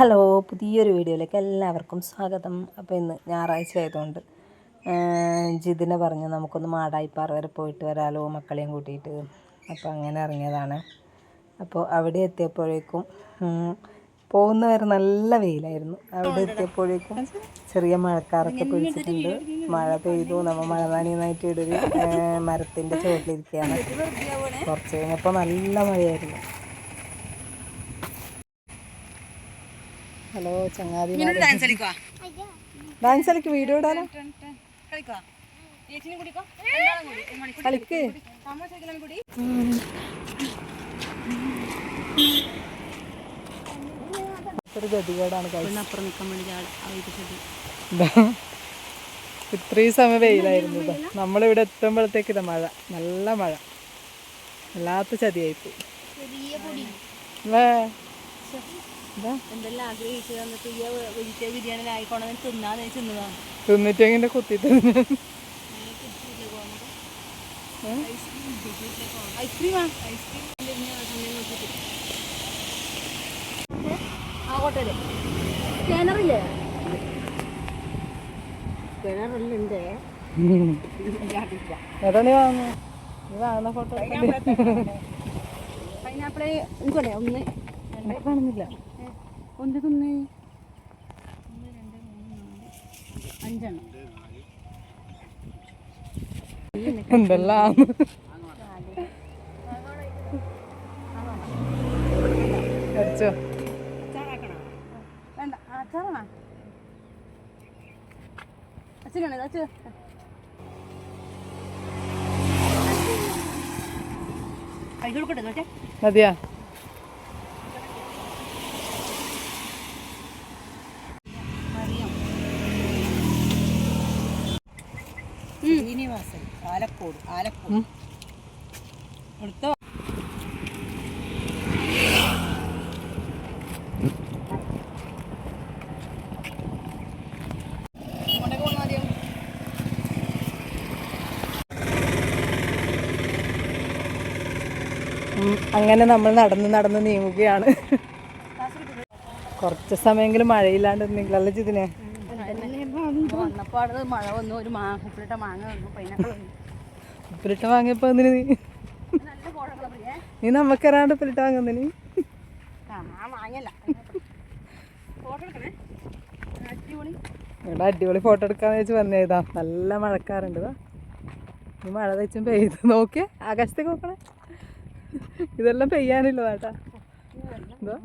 Hello, പുതിയൊരു വീഡിയോയിലേക്ക് എല്ലാവർക്കും സ്വാഗതം. അപ്പോൾ ഇന്ന് ഞായറാഴ്ച ആയതുകൊണ്ട് ജിതിനെ പറഞ്ഞു നമുക്കൊന്ന് മാടായിപ്പാറ വരെ പോയിട്ട് വരാലോ മക്കളെയും കൂട്ടിയിട്ട്. അപ്പോൾ അങ്ങനെ ഇറങ്ങിയതാണ്. അപ്പോൾ അവിടെ എത്തിയപ്പോഴേക്കും പോകുന്നവരെ നല്ല വെയിലായിരുന്നു. അവിടെ എത്തിയപ്പോഴേക്കും ചെറിയ മഴക്കാറൊക്കെ പിടിച്ചിട്ടുണ്ട്. മഴ പെയ്തു. നമ്മൾ മഴ നനയുന്നതായിട്ട് ഇടൊരു മരത്തിൻ്റെ ചുവട്ടിലിരിക്കുകയാണ്. കുറച്ച് കഴിഞ്ഞപ്പോൾ നല്ല മഴയായിരുന്നു. ഹലോ ചങ്ങാതി, ഡാൻസ് കളിക്ക്, വീഡിയോ ഇടാലോ. കളിക്ക്. ഒരു ഗതികേടാണ്. ഇത്രയും സമയം വെയിലായിരുന്നു. നമ്മളിവിടെ എത്തുമ്പോഴത്തേക്കില്ല മഴ, നല്ല മഴ, വല്ലാത്ത ചതിയായിപ്പോയി. തിന്നിട്ടെങ്ങനെ കുത്തി കിണറില്ലേ? കിണറിലുണ്ട്. ഏതാ നീ വാങ്ങുന്നത്? നീ വാങ്ങുന്ന ഫോട്ടോ പൈനാപ്പിള് എനിക്കോട്ടെ ഒന്ന് കാണുന്നില്ല. ഒന്ന് തിന്ന് 5 എണ്ണം എന്തെല്ലാം അടിച്ചോ. വേണ്ട അച്ചാറാ അച്ഛനാണ് അച്ഛ കൈ കൊടുക്കട്ടെ നോട്ടെ മതിയാ. ശ്രീനിവാസൻ ആലക്കോട് എടുത്തോ. അങ്ങനെ നമ്മൾ നടന്ന് നീങ്ങുകയാണ്. കുറച്ച് സമയമെങ്കിലും മഴയില്ലാണ്ട് നിങ്ങളല്ലേ ജിതിനെ. വന്നപ്പോൾ മഴ വന്നു. ഒരു ഉപ്പിലിട്ട മാങ്ങ വന്നു, പൈനാപ്പിൾ വന്നു. ഉപ്പിലിട്ട വാങ്ങിയപ്പോ എന്തിന് നീ നമുക്കറിയാണ്ട് ഉപ്പിലിട്ട വാങ്ങുന്നതിന്? ഇവിടെ അടിപൊളി ഫോട്ടോ എടുക്കാന്ന് വെച്ച് വന്നേതാ. നല്ല മഴക്കാറുണ്ട്. ഈ മഴ വെച്ചും പെയ്ത് നോക്കിയേ, ആകാശത്തേക്ക് നോക്കണേ. ഇതെല്ലാം പെയ്യാനുള്ളതാട്ടാ. എന്തോ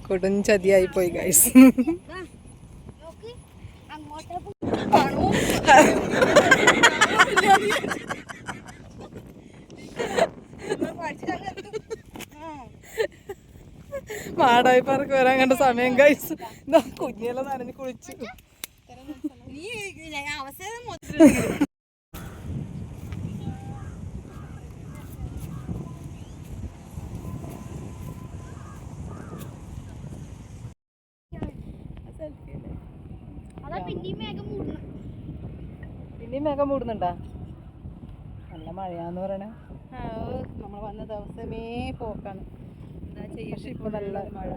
കൊടും ചതിയായി പോയി ഗൈസ്. മാടായി പാർക്ക് വരാൻ കണ്ട സമയം ഗൈസ്. കുഞ്ഞെല്ലാം നനഞ്ഞ് കുളിച്ചു. പിന്നെയും മേഘം മൂടുന്നുണ്ടാ? നല്ല മഴയാന്ന് പറയണേ. നമ്മൾ വന്ന ദിവസമേ പോക്കാണ്. എന്താ ചെയ്യാ, ഇപ്പൊ നല്ല മഴ.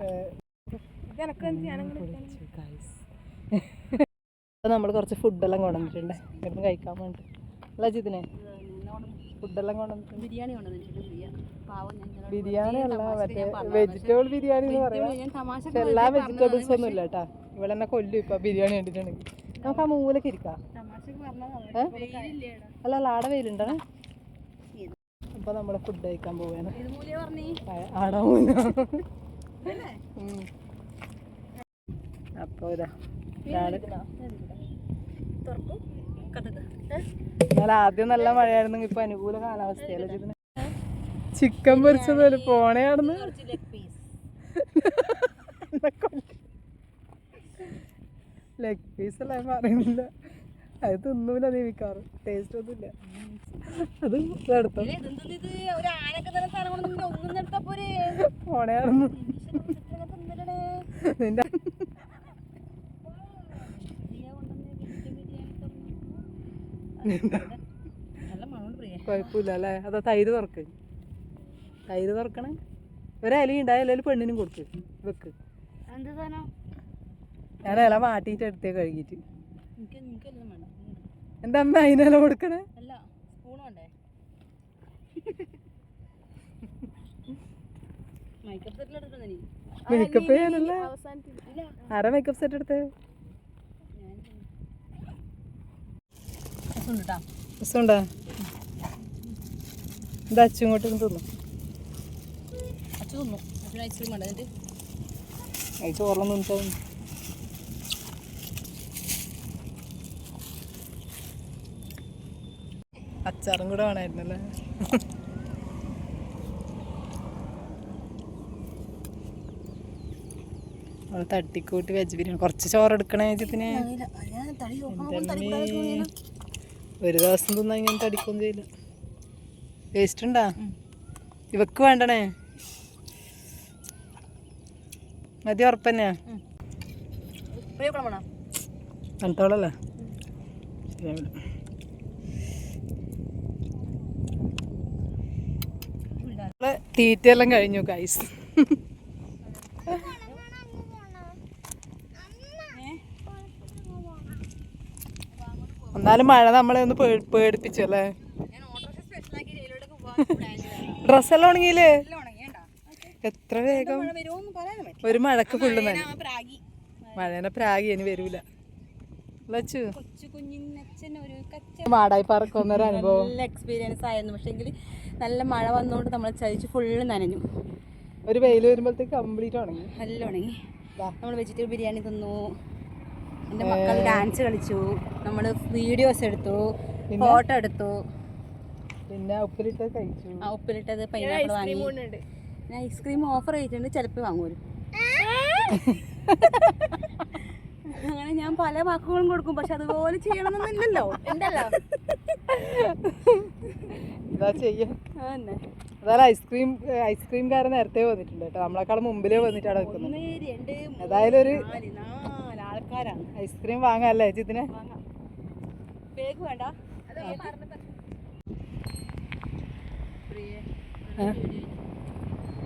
നമ്മൾ കുറച്ച് ഫുഡെല്ലാം കൊണ്ടുവന്നിട്ടുണ്ട് ഇവിടുന്ന് കഴിക്കാൻ വേണ്ടി. അല്ല ജിതിനെ, ഫുഡെല്ലാം കൊണ്ടുവന്നിട്ടുണ്ട്. ബിരിയാണി കൊണ്ടുവന്നിട്ടുണ്ട്. ബിരിയാണി അല്ല, മറ്റേ വെജിറ്റബിൾ ബിരിയാണി എന്ന് പറയാം. എല്ലാ വെജിറ്റബിൾസ് ഒന്നും ഇല്ല കേട്ടാ. ഇവിടെ തന്നെ കൊല്ലും ഇപ്പൊ ബിരിയാണി കണ്ടിട്ടുണ്ടെങ്കിൽ. നമുക്ക് ആ മൂലക്ക് ഇരിക്കാം. അല്ല ആടെ വെയിലുണ്ടാണ്. അപ്പൊ നമ്മള് ഫുഡ് കഴിക്കാൻ പോവാണ്. ആടാ മൂല. അപ്പൊ ഇതാ എന്നാൽ ആദ്യം നല്ല മഴയായിരുന്നു. ഇപ്പൊ അനുകൂല കാലാവസ്ഥയല്ലേ ഇതിന്. ചിക്കൻ പൊരിച്ചത് പോണയാണെന്ന്. ലെഗ് പീസ് അല്ല പറയുന്നില്ല. അത് തിന്നൂല നീവിക്കാറ്. ടേസ്റ്റ് ഒന്നുമില്ല. അത് എടുത്തോ പോണയാണെന്ന്. നിന്റെ നല്ല മണമുണ്ട് പ്രിയ. കുഴപ്പമില്ല അല്ലേ? അതാ തൈര് തുറക്കണേ. ഒരില ഉണ്ടായ ഇലയിൽ പെണ്ണിനും കൊടുക്ക് വെക്ക്. എന്ത് സാധനം? ഞാൻ ഇല മാട്ടിയിട്ട് എടുത്തേ കഴുകിയിട്ട്. എനിക്കെല്ലാം വേണം. എൻ്റെ അമ്മ അതിനില കൊടുക്കണേ. അല്ല സ്പൂൺ വേണ്ടേ? മേക്കപ്പ് സെറ്റിൽ എടുത്തിട്ടുണ്ടോ നീ? മേക്കപ്പ് ചെയ്യാനല്ലേ? ആരാ മേക്കപ്പ് സെറ്റ് എടുത്തേ? രസമുണ്ടാ? ഇത് അച്ചു ഇങ്ങോട്ട് തിന്നു. അച്ചു തിന്നു. അച്ഛന് ഐസ്ക്രീം വേണ്ട എന്നിട്ട് അത് ചോറിലൊന്നും തിന്നിട്ടാ. അച്ചാറും കൂടെ വേണമായിരുന്നല്ലേ? അവള് തട്ടിക്കൂട്ടി വെജ് ബിരിയാണി. കുറച്ച് ചോറ് എടുക്കണേ ഇതിന്. ഒരു ദിവസം തിന്നാ ഇങ്ങനെ തടിക്കൊന്നും ചെയ്യില്ല. ടേസ്റ്റ് ഉണ്ടാ? ഇവക്ക് വേണ്ടണേ? മതി ഉറപ്പന്നെയാ? തണുത്തോളല്ലേ? തീറ്റയെല്ലാം കഴിഞ്ഞു ഗൈസ്. എന്നാലും മഴ നമ്മളെ ഒന്ന് പേടിപ്പിച്ചല്ലേ? ഡ്രസ്സെല്ലാം ഉണങ്ങിയില്ലേ? എത്ര വേഗം ഒരു മഴക്ക് ഫുള്ള് മഴേനെ പ്രാഗി ഇനി വരൂല. മാടായിപ്പാറക്ക് ഒന്നൊരു അനുഭവം. നല്ല എക്സ്പീരിയൻസ് ആയിരുന്നു. പക്ഷെ നല്ല മഴ വന്നുകൊണ്ട് നമ്മൾ ചതിച്ച് ഫുള്ള് നനഞ്ഞു. ഒരു വെയിൽ വരുമ്പോഴത്തേക്ക് കംപ്ലീറ്റ് ഉണങ്ങി. നല്ല ഉണങ്ങി. നമ്മൾ വെജിറ്റബിൾ ബിരിയാണി തിന്നു. എൻ്റെ മക്കൾ ഡാൻസ് കളിച്ചു. നമ്മൾ വീഡിയോസ് എടുത്തു, ഫോട്ടോ എടുത്തു. പിന്നെ ഉപ്പിലിട്ടത് കഴിച്ചു. ഉപ്പിലിട്ടത് പൈനാപ്പിൾ വാങ്ങി. ഞാൻ ഐസ്ക്രീം ഓഫർ ചെയ്തിട്ടുണ്ട്, ചിലപ്പോൾ വാങ്ങുമല്ലോ. അങ്ങനെ ഞാൻ പല വാക്കുകളും കൊടുക്കും, പക്ഷെ അതുപോലെ ചെയ്യണമെന്നില്ലല്ലോ. ഉണ്ടല്ലോ ഇതാ ചെയ്യാം. ഐസ്ക്രീംകാരൻ നേരത്തെ വന്നിട്ടുണ്ട് കേട്ടോ. നമ്മളെക്കാളും മുമ്പിലേ വന്നിട്ട് അവിടെ വെക്കുന്നത്. ഏതായാലും ഒരു 4 ആൾക്കാരാണ്. ഐസ്ക്രീം വാങ്ങാല്ലേ ജിതിനെ? വേഗം വേണ്ട.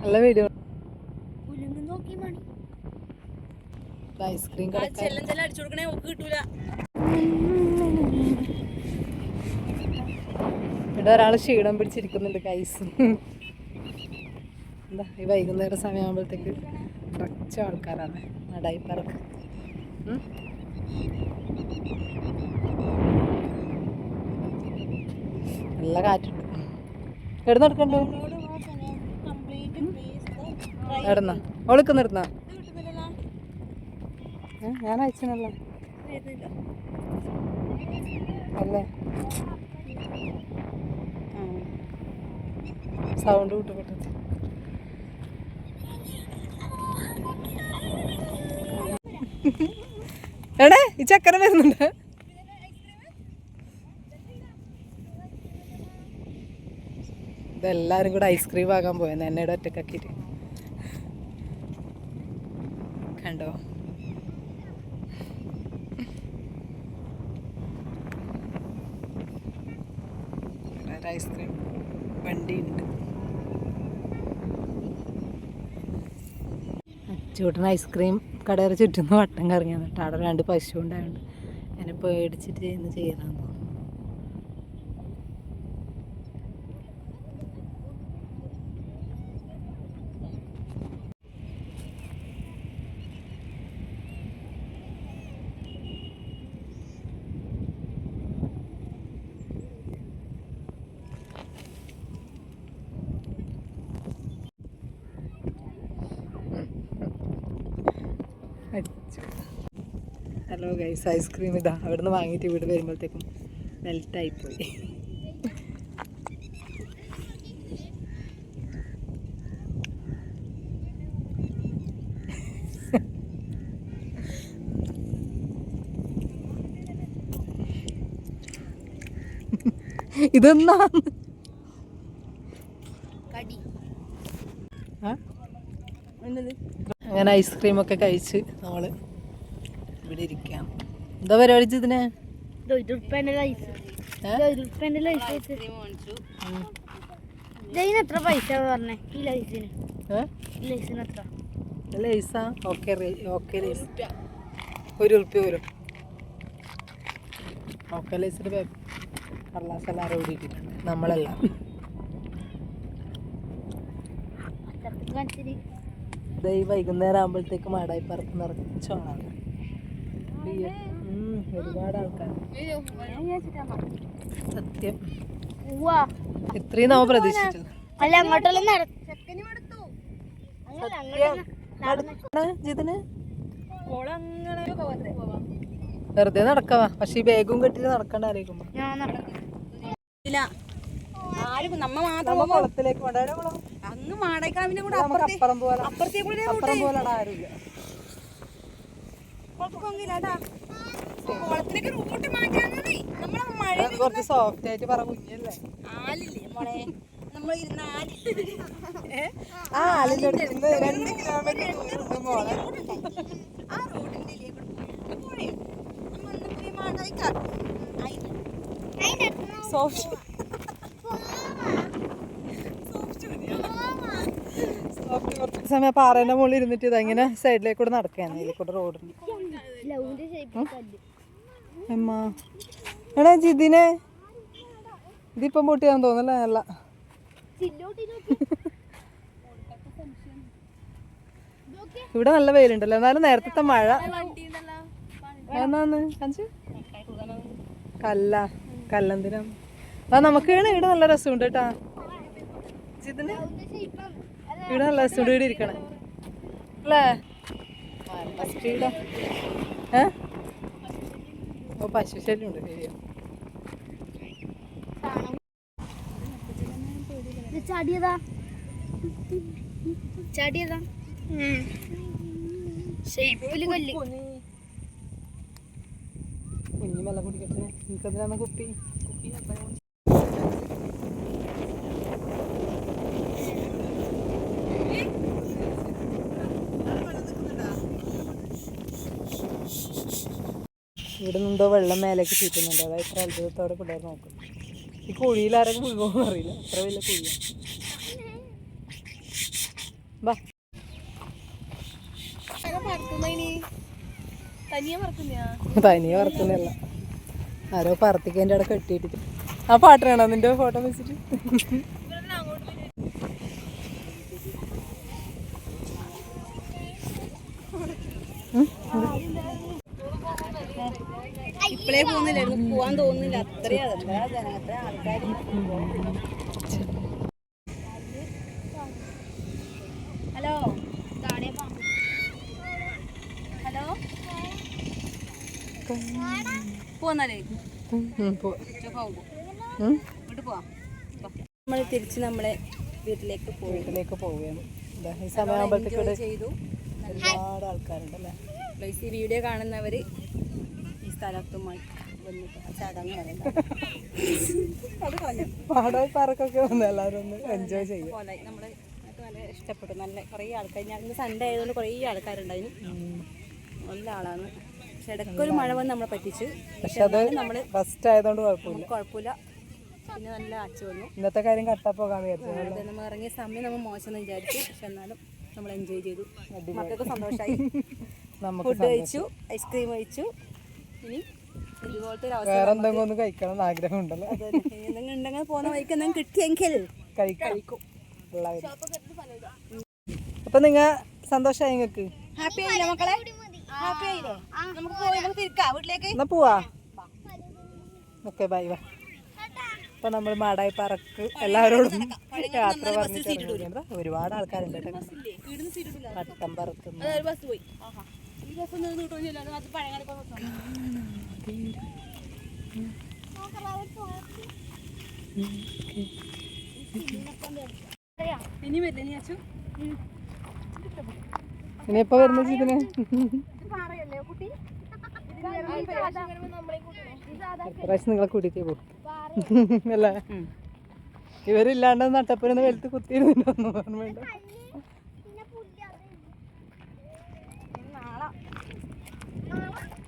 നല്ല വീഡിയോ. നോക്കി ഐസ്ക്രീം അടിച്ചു കൊടുക്കണേ, ഒക്കെ കിട്ടൂല. ഇവിടെ ഒരാൾ ക്ഷീണം പിടിച്ചിരിക്കുന്നുണ്ട് ഗൈസ്. എന്താ ഈ വൈകുന്നേരം സമയമാകുമ്പോഴത്തേക്ക് കുറച്ച് ആൾക്കാരാണ് മാടായിപ്പാറക്ക്. നല്ല കാറ്റുണ്ട്. കിടന്നെടുക്കണ്ടോ? എടന്നാ ഒളുക്ക് നിർത്താ. ഞാൻ അയച്ചനല്ലോ അല്ലേ? സൗണ്ട് കൂട്ടപ്പെട്ടു. എടേ ഈ ചക്കര വരുന്നുണ്ട്. ഇതെല്ലാരും കൂടെ ഐസ്ക്രീം ആകാൻ പോയെന്ന് എന്നോട് ഒറ്റക്കാക്കിയിട്ട്. കണ്ടോ? ഐസ്ക്രീം വണ്ടിയുണ്ട്. അച്ചൂട്ടൻ ഐസ്ക്രീം കടയുടെ ചുറ്റുന്ന വട്ടം കറങ്ങിയാണ് കേട്ടോ. അവിടെ 2 പശു ഉണ്ടായതുകൊണ്ട് അതിനെ പേടിച്ചിട്ട് ചെയ്യുന്ന ചെയ്യണമെന്ന്. ഹലോ ഗൈസ്, ഐസ്ക്രീം ഇതാ അവിടെ നിന്ന് വാങ്ങിയിട്ട് ഇവിടെ വരുമ്പോഴത്തേക്കും മെൽറ്റായിപ്പോയി. ഇതൊന്നാ അങ്ങനെ ഐസ്ക്രീമൊക്കെ കഴിച്ച് നമ്മൾ ഇവിടെ ഇരിക്കാം. എന്താ പരിപാടി ഇതിനെ? ഐസ്ക്രീം മേടിച്ചു. ഇതിന് എത്ര പൈസ പറഞ്ഞേ ഈ ലൈസിന്? ഈ ലൈസിന് എത്ര? ലൈസാ? ഓക്കെ ലൈസ് ₹1 വരും. ഓക്കെ ലൈസിൻ്റെ കടലാസ് എല്ലാവരും ഓടിയിട്ടുണ്ട്, നമ്മളെല്ലാം. ഈ വൈകുന്നേരം ആകുമ്പോഴത്തേക്ക് മാടായി പറത്ത് നിറച്ചോളാണ്. ഒരുപാട് ആൾക്കാർ. സത്യം ഇത്രയും നമ്മ പ്രതീക്ഷിച്ചിട്ടില്ല. ജിതിന് വെറുതെ നടക്കവാ, പക്ഷെ ഈ ബാഗും കെട്ടിട്ട് നടക്കണ്ട ആലോചിക്കുമ്പോ. കുളത്തിലേക്ക് അങ്ങ് മാടക്കാവിന്റെ കൂടെ അപ്പുറം പോലെ അപ്പുറത്തേക്ക് അപ്പുറം പോലെ ആരുമില്ല. കുളത്തിലേക്ക് റൂട്ട് മാറ്റാന്നേ നമ്മളെ മഴ കുറച്ച് സോഫ്റ്റ് ആയിട്ട് പറ കുഞ്ഞല്ലേ. ആലില്ലേ മോളെ, നമ്മൾ ഇരുന്ന ആ ആലിന്റെ അടുത്ത് 2 കിലോമീറ്റർ ദൂരമുണ്ട് മോളെ. ആ റോഡിന്റെ കുറച്ച് സമയം പാറേന്റെ മുകളിൽ ഇരുന്നിട്ട് ഇതങ്ങനെ സൈഡിലേക്ക് കൂടെ നടക്കാൻ ഇതിൽ കൂടെ റോഡുണ്ട്. അമ്മ എടാ ജിതിനെ ഇതിപ്പം പൊട്ടിയാന്ന് തോന്നല്ലേ? അല്ല ഇവിടെ നല്ല വെയിലുണ്ടല്ലോ, എന്നാലും നേരത്തെ മഴ എന്നാന്ന് കാണിച്ചു കല്ലെന്തിനാ നമുക്ക് ഇവിടെ നല്ല രസമുണ്ട് കേട്ടാ. ജിതിന് ഇവിടെ നല്ല രസമുണ്ട്, ഇവിടെ ഇരിക്കണേ അല്ലേ? ഓ പശു ശല്യം ഉണ്ട്. ശരിയാ. കുഞ്ഞു വെള്ളം കുടിക്കട്ടെ. എനിക്കതിനാണ് കുപ്പി. ഇവിടെ നിന്നോ വെള്ളം മേലേക്ക് ചീറ്റുന്നുണ്ട്. അതായത് ഇത്ര അത്ഭുതത്തോടെ പിള്ളേർ നോക്കും. ഈ കുഴിയിൽ ആരൊക്കെ മുഴുവൻ അറിയില്ല, അത്ര വലിയ കുഴിയാണ്. ബാ തനിയെ പറക്കുന്നല്ല, ആരോ പറത്തിക്കതിൻ്റെ അവിടെ കെട്ടിയിട്ട്. ആ പാട്ടാണോ നിന്റെ ഫോട്ടോ വെച്ചിട്ട്? ഇപ്പളേ പോകുന്നില്ലായിരുന്നു, പോവാൻ തോന്നുന്നില്ല. അത്രയും അത്ര ആൾക്കാർ. ഹലോ ഹലോ പോന്നാലേ വീട്ടിൽ പോവാം. നമ്മൾ തിരിച്ച് നമ്മളെ വീട്ടിലേക്ക് പോവുകയാണ്. ഈ സമയമാകുമ്പോഴത്തേക്ക് ചെയ്തു. ഒരുപാട് ആൾക്കാരുണ്ടല്ലേ. ഈ വീഡിയോ കാണുന്നവർ ഈ സ്ഥലത്തുമായി വന്നിട്ട് ചടങ്ങ് പാടോയി പാർക്കൊക്കെ വന്ന് എല്ലാവരും ഒന്ന് എൻജോയ് ചെയ്യും. നമ്മൾ നല്ല ഇഷ്ടപ്പെട്ടു. നല്ല കുറേ ആൾക്കാർ, ഞാൻ ഇന്ന് സൺഡേ ആയതുകൊണ്ട് കുറേ ആൾക്കാരുണ്ടായിരുന്നു. നല്ല ആളാണ്. പക്ഷെ ഇടയ്ക്കൊരു മഴ വന്ന് നമ്മളെ പറ്റിച്ച്. പക്ഷെ അത് നമ്മൾ ഫസ്റ്റ് ആയതുകൊണ്ട് കുഴപ്പമില്ല. പിന്നെ നല്ല ആച്ചു വന്നു. ഇന്നത്തെ കാര്യം കട്ടാ പോകാൻ വിചാരിച്ചു. നമ്മൾ ഇറങ്ങിയ സമയം നമ്മൾ മോശമെന്ന് വിചാരിച്ചു. പക്ഷെ എന്നാലും നമ്മൾ എൻജോയ് ചെയ്തു. മക്കൾക്ക് സന്തോഷമായി. ഫുഡ് കഴിച്ചു, ഐസ്ക്രീം കഴിച്ചു. ഇനി ഇതുപോലത്തെ ഒരു അവസ്ഥ വേറെ എന്തെങ്കിലും ഒന്ന് കഴിക്കണം എന്ന് ആഗ്രഹം ഉണ്ടല്ലോ. എന്തെങ്കിലും ഉണ്ടെങ്കിൽ പോകുന്ന വഴിക്ക് എന്തെങ്കിലും കിട്ടിയെങ്കിൽ കഴിക്കും. അപ്പൊ നിങ്ങ സന്തോഷമായി? നിങ്ങൾക്ക് ഹാപ്പി ആയില്ലേ മക്കളെ? ഹാപ്പി ആയില്ലേ? നമുക്ക് തിരിക്കാം വീട്ടിലേക്ക്. എന്നാ പോവാ. Okay bye bye. അപ്പൊ നമ്മൾ മാടായി പാർക്ക് എല്ലാവരോടും യാത്ര പറഞ്ഞിട്ട് ഒരുപാട് ആൾക്കാരുണ്ട് കേട്ടോ. പട്ടം പറക്കുന്നു. ഇനിയിപ്പോ വരുന്ന ഇതിന് പ്രാവശ്യം നിങ്ങളെ കൂട്ടിട്ടേ പോകും അല്ലേ? ഇവരില്ലാണ്ട് നട്ടപ്പനൊന്ന് വെളുത്ത് കുത്തിയിരുന്നോ വേണ്ട.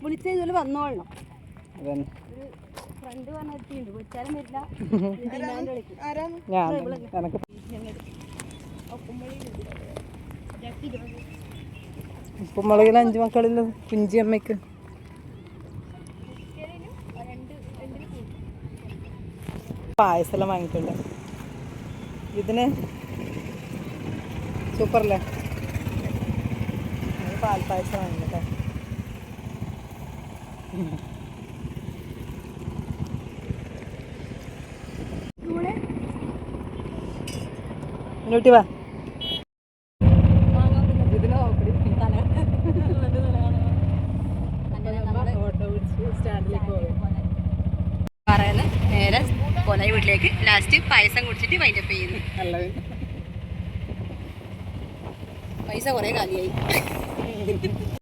വിളിച്ച ഇതുപോലെ വന്നോളണം. ഫ്രണ്ട് പറഞ്ഞിട്ടുണ്ട് വെച്ചാലും വരില്ല ഞാൻ എനക്ക് ഉപ്പുമുളകിൽ 5 മക്കളില്ല കുഞ്ചി അമ്മയ്ക്ക്. പായസെല്ലാം വാങ്ങിയിട്ടുണ്ട്. ഇതിന് സൂപ്പറല്ലേ, പാൽപ്പായസം വാങ്ങിക്കട്ടെ. മുന്നോട്ട് വാ. പറയുന്നത് നേരെ കൊല വീട്ടിലേക്ക് ലാസ്റ്റ് പായസം കുടിച്ചിട്ട് വൈൻഡപ്പ് ചെയ്യുന്നു. പൈസ കുറേ കാലിയായി.